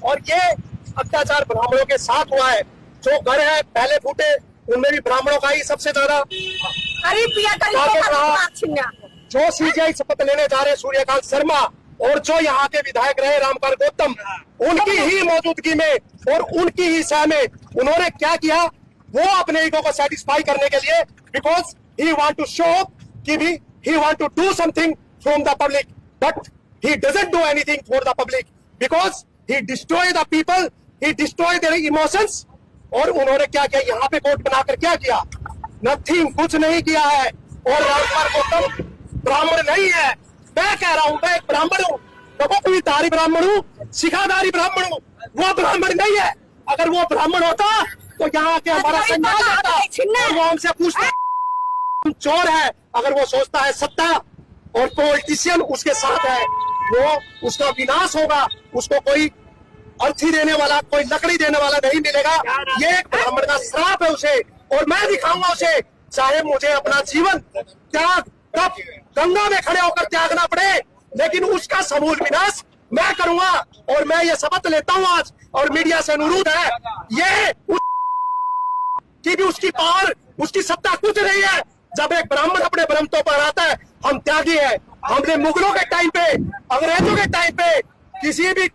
और ये अत्याचार ब्राह्मणों के साथ हुआ है। जो घर है पहले फूटे उनमें भी ब्राह्मणों का ही सबसे ज्यादा। जो सीजीआई शपथ लेने जा रहे सूर्यकांत शर्मा और जो यहाँ के विधायक रहे रामपाल गौतम, उनकी ही मौजूदगी में और उनकी ही सह में उन्होंने क्या किया, वो अपने ईगो को सेटिस्फाई करने के लिए, because he want to show कि भी he want to do something from the public, but he doesn't do anything for the public because he destroy the people, he destroy their emotions. और उन्होंने क्या किया, यहाँ पे कोर्ट बनाकर क्या किया, नथिंग, कुछ नहीं किया है। और रामपाल गौतम ब्राह्मण नहीं है, मैं कह रहा हूं, मैं एक ब्राह्मण हूं, तपोधारी ब्राह्मण हूं, शिखाधारी ब्राह्मण हूं, वो ब्राह्मण नहीं है। अगर वो ब्राह्मण होता तो यहाँ के हमारा संज्ञान होता और वो हमसे पूछता चोर है। अगर वो सोचता है सत्ता और पॉलिटिशियन उसके साथ है, वो उसका विनाश होगा, उसको कोई अर्थी देने वाला, कोई लकड़ी देने वाला नहीं मिलेगा। ये एक ब्राह्मण का श्राप है उसे, और मैं दिखाऊंगा उसे, चाहे मुझे अपना जीवन त्याग तब गंगा में खड़े होकर त्यागना पड़े, लेकिन उसका समूल विनाश मैं करूंगा। और मैं ये शपथ लेता हूं आज, और मीडिया से अनुरोध है, ये कि भी उसकी पावर, उसकी सत्ता कुछ नहीं है। जब एक ब्राह्मण अपने ब्रह्मत्व पर आता है, हम त्यागी है। हमने मुगलों के टाइम पे, अंग्रेजों के टाइम पे, किसी भी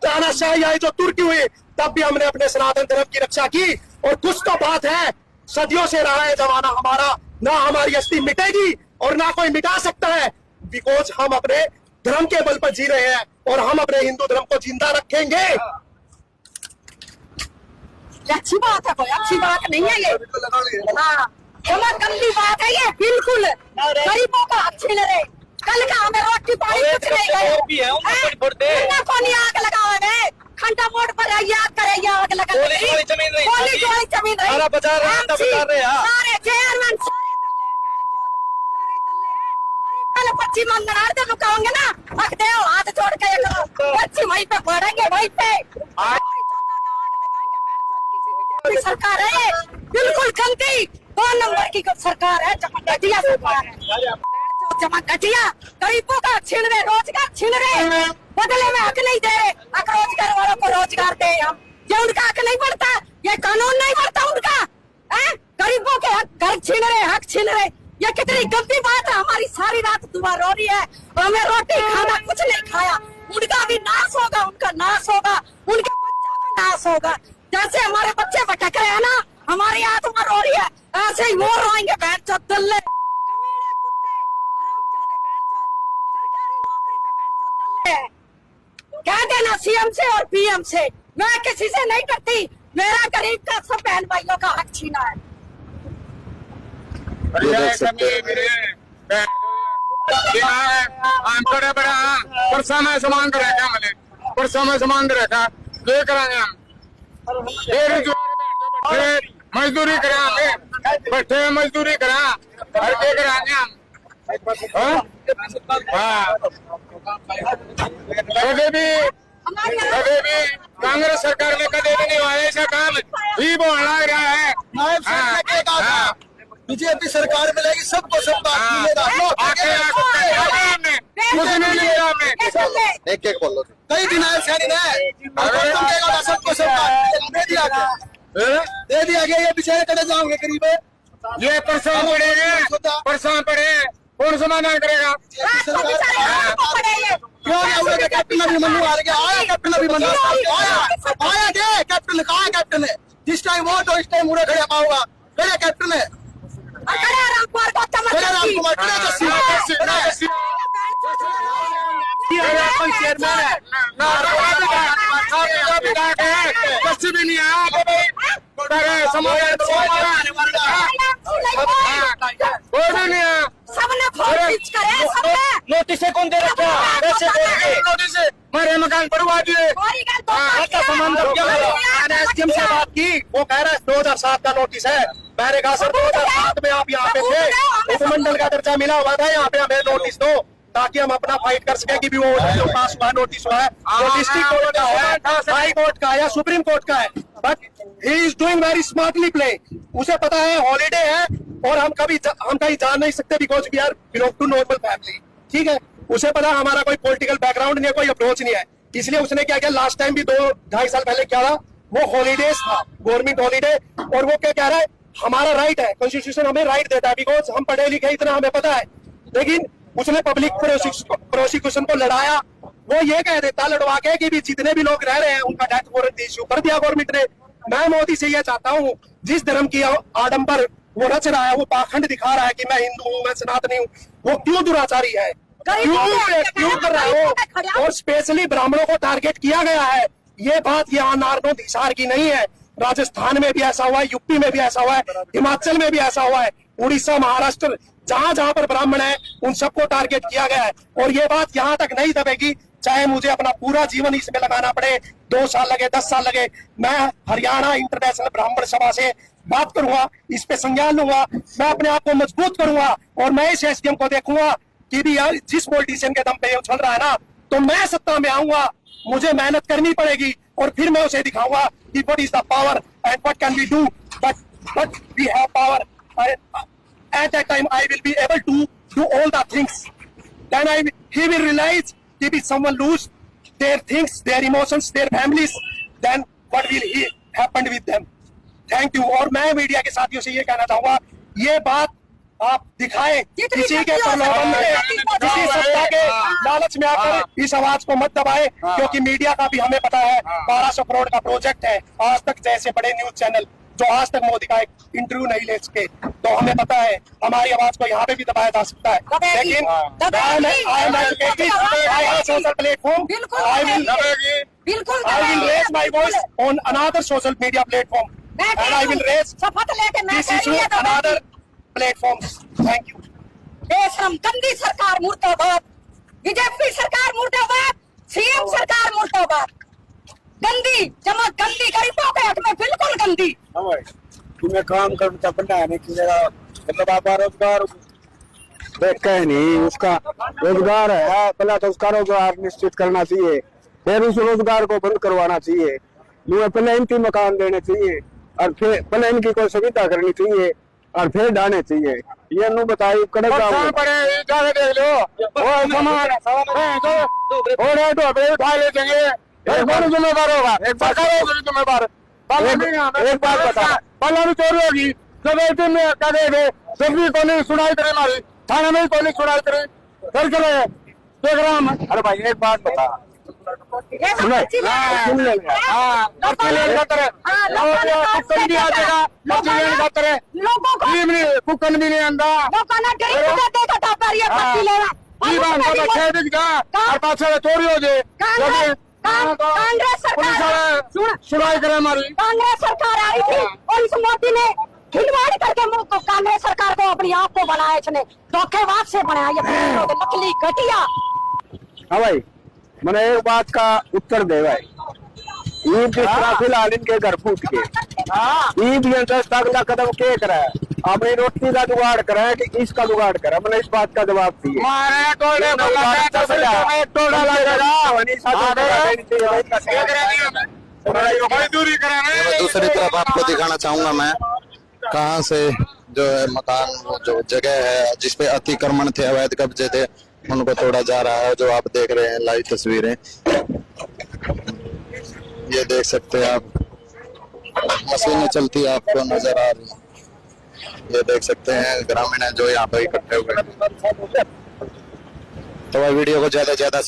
तानाशाही आई जो तुर्की हुई, तब भी हमने अपने सनातन धर्म की रक्षा की। और कुछ तो बात है, सदियों से रहा है जमाना हमारा, ना हमारी अस्थि मिटेगी और ना कोई मिटा सकता है, बिकॉज हम अपने धर्म के बल पर जी रहे हैं और हम अपने हिंदू धर्म को जिंदा रखेंगे। अच्छी बात है, कोई अच्छी बात नहीं है ये। हाँ, बहुत गंदी बात है ये, बिल्कुल गरीबों का अच्छी लगे। कल का हमें रोटी पानी कुछ नहीं गए, पानी आग लगावे, खंडा मोड़ पर याद करे, आग लगा जमीन सारे चेयरमैन पश्चिम बंगाल कहोगे ना, रख दे हाथ छोड़ के पश्चिम वहीं पे पड़ेंगे, वहीं पे सरकार है बिल्कुल गंदी, 2 नंबर की सरकार है, घटिया सरकार है, जमा घटिया। गरीबों का छीन रहे, रोजगार छीन रहे, बदले में हक नहीं दे रहे। अगर रोजगार वालों को रोजगार दे हम, ये उनका हक नहीं बढ़ता, ये कानून नहीं बढ़ता उनका। गरीबों के घर छीन रहे, हक छीन रहे, ये कितनी गंदी बात है। हमारी सारी रात दुआ रो रही है, हमें रोटी खाना कुछ नहीं खाया, उनका भी नाश होगा, उनका नाश होगा, उनके बच्चों का नाश होगा। जैसे हमारे बच्चे भटक रहे हैं ना, हमारी आत्मा रो रही है, ऐसे ही वो रोएंगे। बैठ चो दल्ले, कह देना सीएम से और पीएम से, मैं किसी से नहीं डरती। मेरा गरीब का सब बहन भाइयों का हक छीना है। परसा में सामान रखा, मैंने परसा में सामान रखा, लेकर आए हम मजदूरी करा, बैठे मजदूरी करा, हर के कराए हम। कभी भी कांग्रेस सरकार में कभी भी नहीं हुआ ऐसा काम, ही बोल लग रहा है। बीजेपी सरकार मिलेगी, सबको सब बात मिलेगा। कुछ नहीं मिलेगा हमने, एक एक बोलो, कई दिन आए सैनी ने सबको सब बात दे दिया गया। ये बेचारे कटे जाओगे गरीब, ये परसों पड़े कौन समाधान करेगा? क्यों कैप्टन अभिमन्यु आ गया, आया कैप्टन अभिमन्यु आया गया, कैप्टन कहा है कैप्टन है, जिस टाइम वोट हो इस टाइम मुड़े खड़े पाऊंगा, खड़े कैप्टन है, कुछ भी नहीं आया, सबने नोटिस कौन दे रखा, नोटिस मेरे मकान बढ़वा दिए, एसडीएम से बात की, वो कह रहा है 2007 का नोटिस है। मैंने कहा सर 2007 में आप यहाँ पे थे, उपमंडल का दर्जा मिला हुआ था, यहाँ पे हमें नोटिस दो ताकि हम अपना फाइट कर सके कि भी वो जो पास हुआ नोटिस हुआ है वो डिस्ट्रिक्ट कोर्ट का है, हाई कोर्ट का है या सुप्रीम कोर्ट का है। But he is doing very smartly play, उसे पता है हॉलीडे है और हम कहीं जा नहीं सकते because we are belong to normal family. ठीक है, उसे पता हमारा कोई पॉलिटिकल बैकग्राउंड नहीं है, कोई अप्रोच नहीं है। इसलिए उसने क्या किया, लास्ट टाइम भी 2-2.5 साल पहले क्या था, वो हॉलीडेज था, गवर्नमेंट हॉलीडे, और वो क्या कह रहा है, हमारा राइट है, कॉन्स्टिट्यूशन हमें राइट देता है, बिकॉज हम पढ़े लिखे इतना हमें पता है। लेकिन उसने पब्लिक प्रोसिक्यूशन को लड़ाया, वो ये कह देता लड़वा के कि भी जितने भी लोग रह रहे हैं उनका डेथ वारंट इश्यू कर दिया गवर्नमेंट ने। मैं मोदी से ये चाहता हूँ, जिस धर्म की आडंबर वो रच रहा है, वो पाखंड दिखा रहा है कि मैं हिंदू हूँ, मैं सनातनी हूँ, वो क्यों दुराचारी है, क्यों कर रहा है वो, और स्पेशली ब्राह्मणों को टारगेट किया गया है। ये बात यहाँ नारनौल हिसार की नहीं है, राजस्थान में भी ऐसा हुआ है, यूपी में भी ऐसा हुआ है, हिमाचल में भी ऐसा हुआ है, उड़ीसा, महाराष्ट्र, जहां जहां पर ब्राह्मण है उन सबको टारगेट किया गया है। और ये बात यहाँ तक नहीं दबेगी, चाहे मुझे अपना पूरा जीवन इसमें लगाना पड़े, 2 साल लगे, 10 साल लगे, मैं हरियाणा इंटरनेशनल ब्राह्मण सभा से बात करूंगा, इस पे संज्ञान लूंगा, मैं अपने आप को मजबूत करूंगा, और मैं इस एसडीएम को देखूंगा कि भी यार जिस पॉलिटिशियन के दम पे ये चल रहा है ना, तो मैं सत्ता में आऊंगा, मुझे मेहनत करनी पड़ेगी, और फिर मैं उसे दिखाऊंगा कि what is the power and what can we do, but we have power. At that time, I will be able to do all the things. Then he will realize if someone lose their things, their emotions, their families, then what will he happen with them? Thank you. और मैं media के साथियों से ये कहना चाहूंगा, ये बात आप दिखाएं, किसी के प्रलोभन में, किसी सत्ता के लालच में आकर इस आवाज को मत दबाएं, क्योंकि मीडिया का भी हमें पता है 1200 करोड़ का प्रोजेक्ट है, आज तक जैसे बड़े न्यूज चैनल जो आज तक मोदी का एक इंटरव्यू नहीं ले सके, तो हमें पता है हमारी आवाज को यहाँ पे भी दबाया जा सकता है। लेकिन I have social platform, I will raise my voice on another social media platform, and I will raise शपथ लेके मैं this issue on other platforms. Thank you. बेशरम गंदी सरकार मुर्दाबाद, बीजेपी सरकार मुर्दाबाद, सीएम सरकार मुर्दाबाद, गंदी जमा गंदी, गरीबों के हक में बिल्कुल गंदी। तुम्हें काम करता पड़ना है कि मेरा मतलब आप रोजगार देख नहीं, उसका रोजगार है, पहले तो उसका रोजगार निश्चित करना चाहिए, फिर उस रोजगार को बंद करवाना चाहिए, मुझे पहले इनकी मकान देने चाहिए, और फिर पहले इनकी कोई सुविधा करनी चाहिए, और फिर डालने चाहिए। ये नु बताइए कड़क देख लो जिम्मेदार होगा, एक बात जिम्मेदार। एक बात बता, पहला भी चोरी होगी, जब एक दिन में क्या गए थे, जब भी कोई नहीं सुनाई करे, हमारी थाने में कोई नहीं सुनाई करे, फिर चले देख रहा हूँ। अरे भाई एक बात बता, कुकन भी नहीं आंदा, चोरी हो जाए, कांग्रेस सरकार सुनाई करे हमारी। कांग्रेस सरकार आई थी और इस मोदी ने खिलवाड़ करके कांग्रेस सरकार को अपनी आप को बनाया, इसने धोखेबाज से बनाया, ये नकली घटिया। हाँ भाई, मैंने एक बात का उत्तर दे भाई, ईद जिस तरह फिलहाल इनके घर फूट के, ईद अगला कदम क्या करा है, अपनी रोटी का जुगाड़ करा है कि इसका जुगाड़ करा, मैंने इस बात का जवाब दिया। दूसरी तरफ आपको दिखाना चाहूंगा मैं कहाँ से जो है मकान, जो जगह है जिसपे अतिक्रमण थे, अवैध कब्जे थे, उनको तोड़ा जा रहा है, जो आप देख रहे हैं लाइव तस्वीरें, ये देख सकते हैं आप, मशीनें चलती आपको नजर आ रही है, ये देख सकते हैं ग्रामीण है जो यहाँ पर इकट्ठे हुए। तो वह वीडियो को ज्यादा से ज्यादा